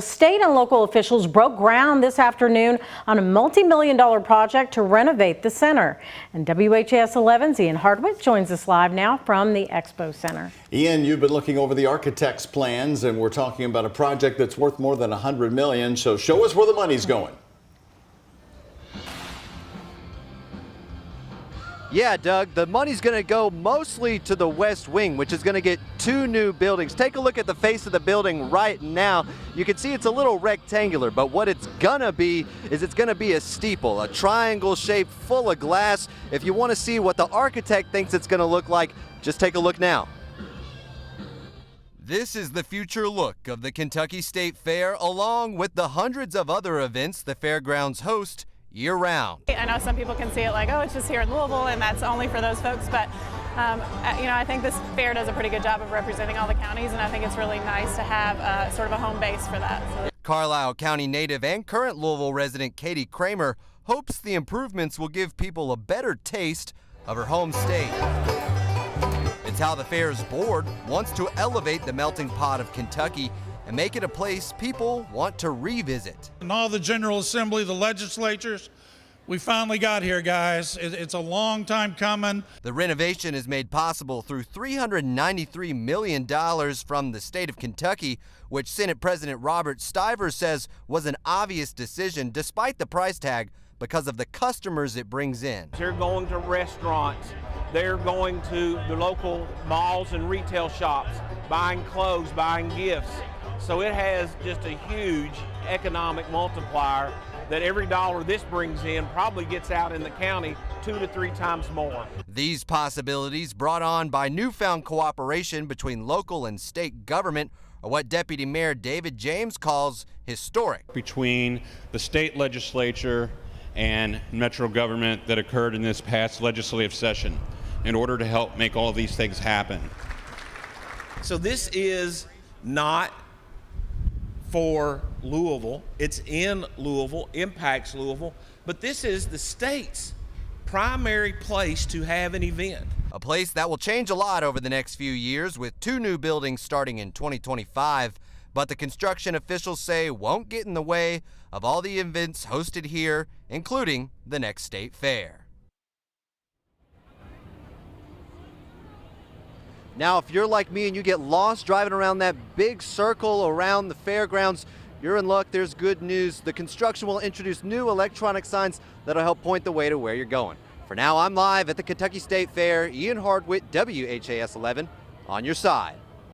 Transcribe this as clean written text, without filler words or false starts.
State and local officials broke ground this afternoon on a multi-million-dollar project to renovate the center. And WHAS 11's Ian Hardwick joins us live now from the Expo Center. Ian, you've been looking over the architect's plans, and we're talking about a project that's worth more than $100 million. So show us where the money's going. Yeah, Doug, the money's going to go mostly to the West Wing, which is going to get 2 new buildings. Take a look at the face of the building right now. You can see it's a little rectangular, but what it's going to be is it's going to be a steeple, a triangle shape full of glass. If you want to see what the architect thinks it's going to look like, just take a look now. This is the future look of the Kentucky State Fair, along with the hundreds of other events the fairgrounds host year-round. I know some people can see it like, oh, it's just here in Louisville and that's only for those folks, but I think this fair does a pretty good job of representing all the counties, and I think it's really nice to have sort of a home base for that. So. Carlisle County native and current Louisville resident Katie Kramer hopes the improvements will give people a better taste of her home state. It's how the fair's board wants to elevate the melting pot of Kentucky and make it a place people want to revisit. And all the General Assembly, the legislatures, we finally got here, guys. It's a long time coming. The renovation is made possible through $393 million from the state of Kentucky, which Senate President Robert Stiver says was an obvious decision despite the price tag because of the customers it brings in. They're going to restaurants, they're going to the local malls and retail shops, buying clothes, buying gifts. So it has just a huge economic multiplier that every dollar this brings in probably gets out in the county 2 to 3 times more. These possibilities, brought on by newfound cooperation between local and state government, are what Deputy Mayor David James calls historic. Between the state legislature and metro government that occurred in this past legislative session in order to help make all these things happen. So this is not for Louisville, it's in Louisville, impacts Louisville, but this is the state's primary place to have an event. A place that will change a lot over the next few years, with 2 new buildings starting in 2025, but the construction officials say won't get in the way of all the events hosted here, including the next state fair. Now, if you're like me and you get lost driving around that big circle around the fairgrounds, you're in luck. There's good news. The construction will introduce new electronic signs that'll help point the way to where you're going. For now, I'm live at the Kentucky State Fair. Ian Hardwick, WHAS 11, on your side.